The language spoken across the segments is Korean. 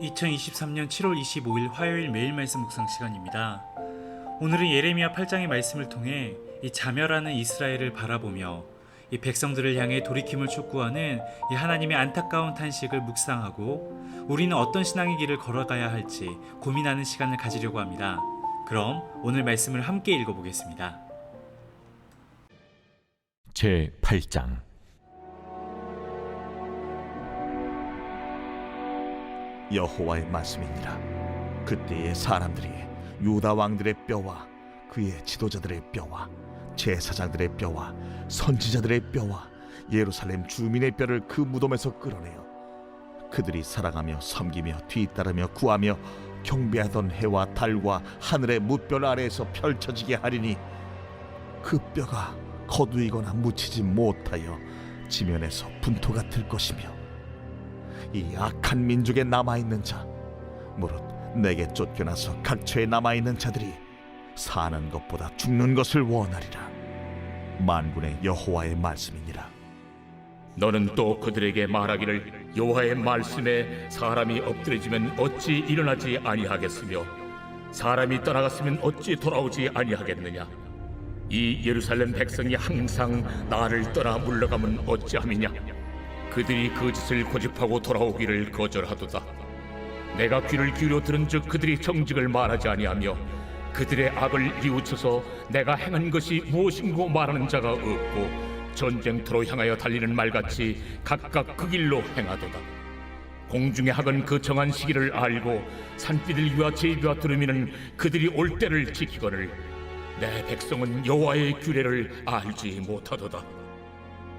2023년 7월 25일 화요일 매일 말씀 묵상 시간입니다. 오늘은 예레미야 8장의 말씀을 통해 이 자멸하는 이스라엘을 바라보며 이 백성들을 향해 돌이킴을 촉구하는 이 하나님의 안타까운 탄식을 묵상하고 우리는 어떤 신앙의 길을 걸어가야 할지 고민하는 시간을 가지려고 합니다. 그럼 오늘 말씀을 함께 읽어보겠습니다. 제 8장. 여호와의 말씀이니라. 그때의 사람들이 유다 왕들의 뼈와 그의 지도자들의 뼈와 제사장들의 뼈와 선지자들의 뼈와 예루살렘 주민의 뼈를 그 무덤에서 끌어내어 그들이 사랑하며 섬기며 뒤따르며 구하며 경배하던 해와 달과 하늘의 무별 아래에서 펼쳐지게 하리니 그 뼈가 거두이거나 묻히지 못하여 지면에서 분토가 들 것이며 이 악한 민족에 남아있는 자 무릇 내게 쫓겨나서 각처에 남아있는 자들이 사는 것보다 죽는 것을 원하리라. 만군의 여호와의 말씀이니라. 너는 또 그들에게 말하기를 여호와의 말씀에 사람이 엎드려지면 어찌 일어나지 아니하겠으며 사람이 떠나갔으면 어찌 돌아오지 아니하겠느냐. 이 예루살렘 백성이 항상 나를 떠나 물러가면 어찌함이냐. 그들이 그 짓을 고집하고 돌아오기를 거절하도다. 내가 귀를 기울여 들은즉 그들이 정직을 말하지 아니하며 그들의 악을 뉘우쳐서 내가 행한 것이 무엇인고 말하는 자가 없고 전쟁터로 향하여 달리는 말같이 각각 그 길로 행하도다. 공중의 학은 그 정한 시기를 알고 산비둘기와 제비와 두루미는 그들이 올 때를 지키거늘 내 백성은 여호와의 규례를 알지 못하도다.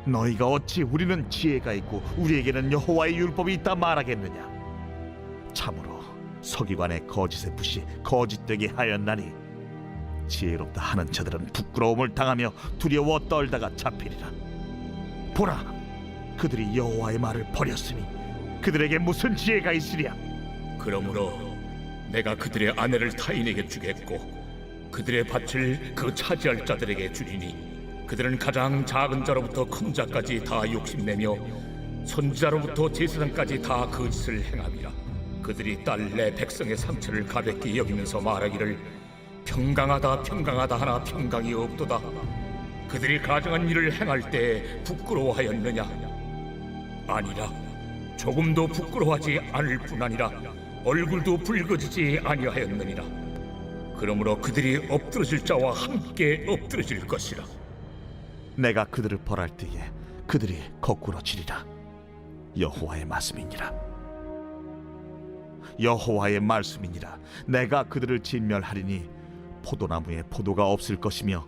너희가 어찌 우리는 지혜가 있고 우리에게는 여호와의 율법이 있다 말하겠느냐. 참으로 서기관의 거짓의 붓이 거짓되게 하였나니 지혜롭다 하는 자들은 부끄러움을 당하며 두려워 떨다가 잡히리라. 보라, 그들이 여호와의 말을 버렸으니 그들에게 무슨 지혜가 있으랴. 그러므로 내가 그들의 아내를 타인에게 주겠고 그들의 밭을 그 차지할 자들에게 주리니 그들은 가장 작은 자로부터 큰 자까지 다 욕심내며 선지자로부터 제사장까지 다 그 짓을 행함이라. 그들이 딸 내 백성의 상처를 가볍게 여기면서 말하기를 평강하다 평강하다 하나 평강이 없도다. 그들이 가정한 일을 행할 때 부끄러워하였느냐. 아니라 조금도 부끄러워하지 않을 뿐 아니라 얼굴도 붉어지지 아니하였느니라. 그러므로 그들이 엎드러질 자와 함께 엎드러질 것이라. 내가 그들을 벌할 때에 그들이 거꾸로 지리라. 여호와의 말씀이니라. 여호와의 말씀이니라. 내가 그들을 진멸하리니 포도나무에 포도가 없을 것이며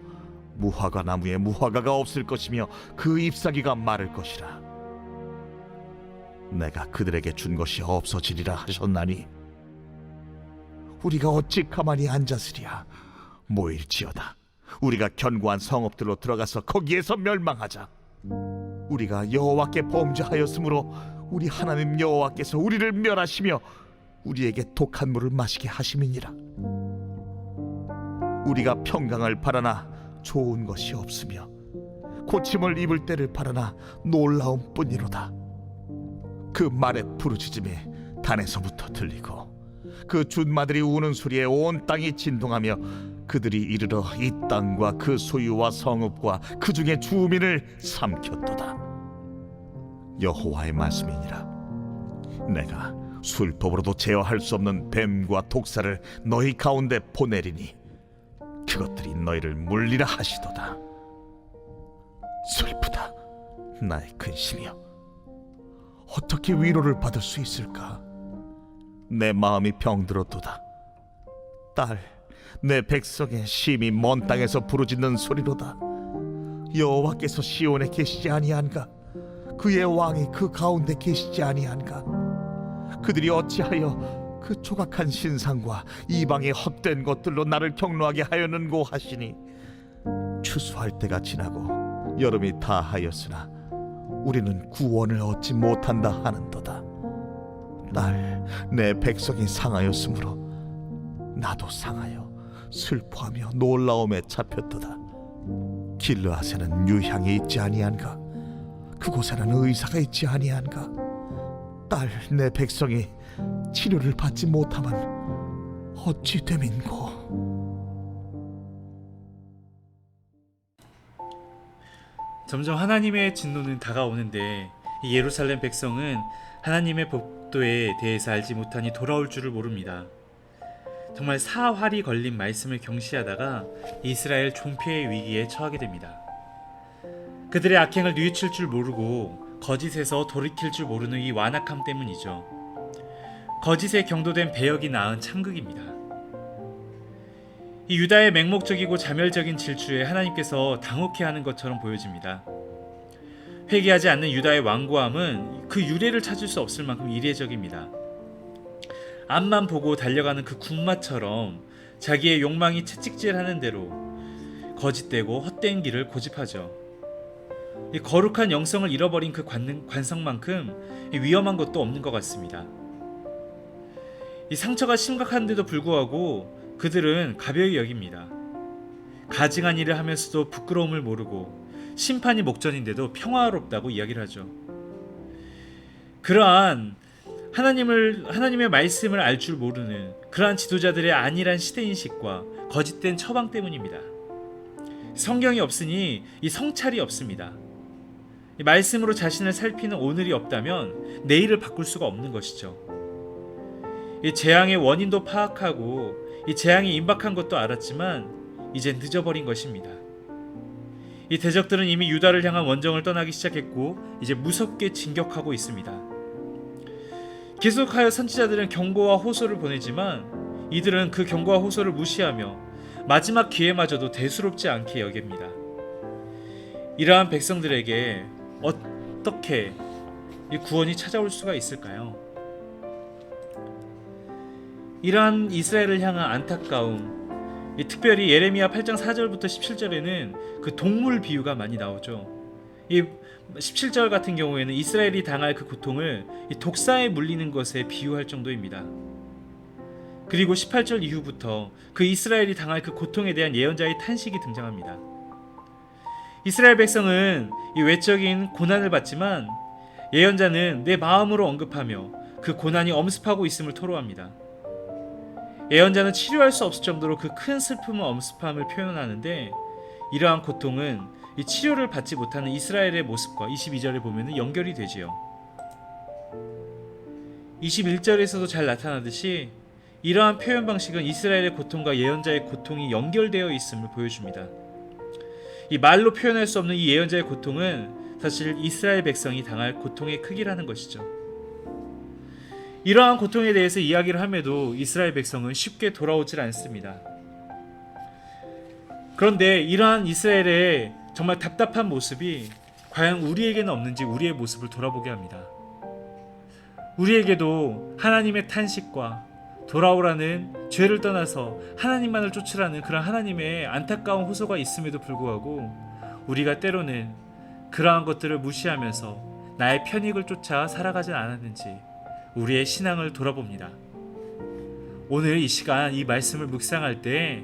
무화과 나무에 무화과가 없을 것이며 그 잎사귀가 마를 것이라. 내가 그들에게 준 것이 없어지리라 하셨나니 우리가 어찌 가만히 앉았으랴. 모일지어다. 우리가 견고한 성읍들로 들어가서 거기에서 멸망하자. 우리가 여호와께 범죄하였으므로 우리 하나님 여호와께서 우리를 멸하시며 우리에게 독한 물을 마시게 하심이니라. 우리가 평강을 바라나 좋은 것이 없으며 고침을 입을 때를 바라나 놀라움 뿐이로다. 그 말의 부르짖음이 단에서부터 들리고 그 준마들이 우는 소리에 온 땅이 진동하며 그들이 이르러 이 땅과 그 소유와 성읍과 그 중에 주민을 삼켰도다. 여호와의 말씀이니라. 내가 술법으로도 제어할 수 없는 뱀과 독사를 너희 가운데 보내리니 그것들이 너희를 물리라 하시도다. 슬프다, 나의 근심이여. 어떻게 위로를 받을 수 있을까? 내 마음이 병들었도다. 딸, 내 백성의 심히 먼 땅에서 부르짖는 소리로다. 여호와께서 시온에 계시지 아니한가? 그의 왕이 그 가운데 계시지 아니한가? 그들이 어찌하여 그 조각한 신상과 이방의 헛된 것들로 나를 경노하게 하였는고 하시니 추수할 때가 지나고 여름이 다하였으나 우리는 구원을 얻지 못한다 하는도다. 딸, 내 백성이 상하였으므로 나도 상하여 슬퍼하며 놀라움에 잡혔도다. 길르앗에는 유향이 있지 아니한가? 그곳에는 의사가 있지 아니한가? 딸, 내 백성이 치료를 받지 못하면 어찌 됨인고. 점점 하나님의 진노는 다가오는데 이 예루살렘 백성은 하나님의 법도에 대해서 알지 못하니 돌아올 줄을 모릅니다. 정말 사활이 걸린 말씀을 경시하다가 이스라엘 존폐의 위기에 처하게 됩니다. 그들의 악행을 뉘우칠 줄 모르고 거짓에서 돌이킬 줄 모르는 이 완악함 때문이죠. 거짓에 경도된 배역이 낳은 참극입니다. 이 유다의 맹목적이고 자멸적인 질주에 하나님께서 당혹해하는 것처럼 보여집니다. 회개하지 않는 유다의 완고함은 그 유래를 찾을 수 없을 만큼 이례적입니다. 앞만 보고 달려가는 그 군마처럼 자기의 욕망이 채찍질하는 대로 거짓되고 헛된 길을 고집하죠. 이 거룩한 영성을 잃어버린 그 관성만큼 위험한 것도 없는 것 같습니다. 이 상처가 심각한데도 불구하고 그들은 가벼이 여깁니다. 가증한 일을 하면서도 부끄러움을 모르고 심판이 목전인데도 평화롭다고 이야기를 하죠. 그러한 하나님의 말씀을 알 줄 모르는 그러한 지도자들의 안일한 시대인식과 거짓된 처방 때문입니다. 성경이 없으니 이 성찰이 없습니다. 이 말씀으로 자신을 살피는 오늘이 없다면 내일을 바꿀 수가 없는 것이죠. 이 재앙의 원인도 파악하고 이 재앙이 임박한 것도 알았지만 이제 늦어버린 것입니다. 이 대적들은 이미 유다를 향한 원정을 떠나기 시작했고 이제 무섭게 진격하고 있습니다. 계속하여 선지자들은 경고와 호소를 보내지만 이들은 그 경고와 호소를 무시하며 마지막 기회마저도 대수롭지 않게 여깁니다. 이러한 백성들에게 어떻게 이 구원이 찾아올 수가 있을까요? 이러한 이스라엘을 향한 안타까움, 특별히 예레미야 8장 4절부터 17절에는 그 동물 비유가 많이 나오죠. 이 17절 같은 경우에는 이스라엘이 당할 그 고통을 이 독사에 물리는 것에 비유할 정도입니다. 그리고 18절 이후부터 그 이스라엘이 당할 그 고통에 대한 예언자의 탄식이 등장합니다. 이스라엘 백성은 이 외적인 고난을 받지만 예언자는 내 마음으로 언급하며 그 고난이 엄습하고 있음을 토로합니다. 예언자는 치료할 수 없을 정도로 그 큰 슬픔과 엄습함을 표현하는데 이러한 고통은 이 치료를 받지 못하는 이스라엘의 모습과 22절에 보면 연결이 되지요. 21절에서도 잘 나타나듯이 이러한 표현 방식은 이스라엘의 고통과 예언자의 고통이 연결되어 있음을 보여줍니다. 이 말로 표현할 수 없는 이 예언자의 고통은 사실 이스라엘 백성이 당할 고통의 크기라는 것이죠. 이러한 고통에 대해서 이야기를 함에도 이스라엘 백성은 쉽게 돌아오질 않습니다. 그런데 이러한 이스라엘의 정말 답답한 모습이 과연 우리에게는 없는지 우리의 모습을 돌아보게 합니다. 우리에게도 하나님의 탄식과 돌아오라는 죄를 떠나서 하나님만을 쫓으라는 그런 하나님의 안타까운 호소가 있음에도 불구하고 우리가 때로는 그러한 것들을 무시하면서 나의 편익을 쫓아 살아가진 않았는지 우리의 신앙을 돌아봅니다. 오늘 이 시간 이 말씀을 묵상할 때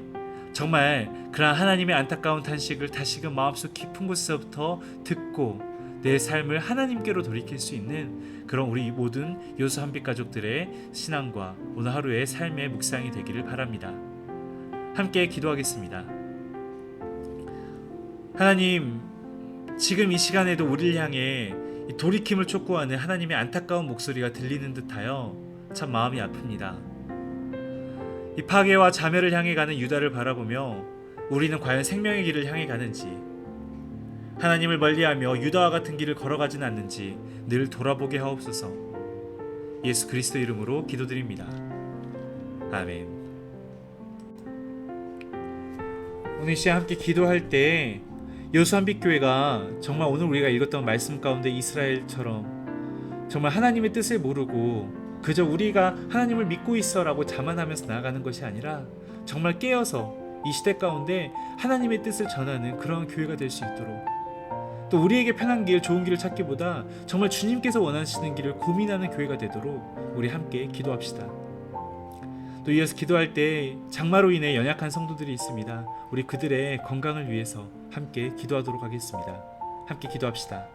정말 그러한 하나님의 안타까운 탄식을 다시금 마음속 깊은 곳에서부터 듣고 내 삶을 하나님께로 돌이킬 수 있는 그런 우리 모든 요수 한빛 가족들의 신앙과 오늘 하루의 삶의 묵상이 되기를 바랍니다. 함께 기도하겠습니다. 하나님, 지금 이 시간에도 우리를 향해 돌이킴을 촉구하는 하나님의 안타까운 목소리가 들리는 듯하여 참 마음이 아픕니다. 이 파괴와 자멸을 향해 가는 유다를 바라보며 우리는 과연 생명의 길을 향해 가는지, 하나님을 멀리하며 유다와 같은 길을 걸어가진 않는지 늘 돌아보게 하옵소서. 예수 그리스도 이름으로 기도드립니다. 아멘. 오늘 이 시간 함께 기도할 때 요수 한빛교회가 정말 오늘 우리가 읽었던 말씀 가운데 이스라엘처럼 정말 하나님의 뜻을 모르고 그저 우리가 하나님을 믿고 있어라고 자만하면서 나아가는 것이 아니라 정말 깨어서 이 시대 가운데 하나님의 뜻을 전하는 그런 교회가 될 수 있도록, 또 우리에게 편한 길, 좋은 길을 찾기보다 정말 주님께서 원하시는 길을 고민하는 교회가 되도록 우리 함께 기도합시다. 또 이어서 기도할 때 장마로 인해 연약한 성도들이 있습니다. 우리 그들의 건강을 위해서 함께 기도하도록 하겠습니다. 함께 기도합시다.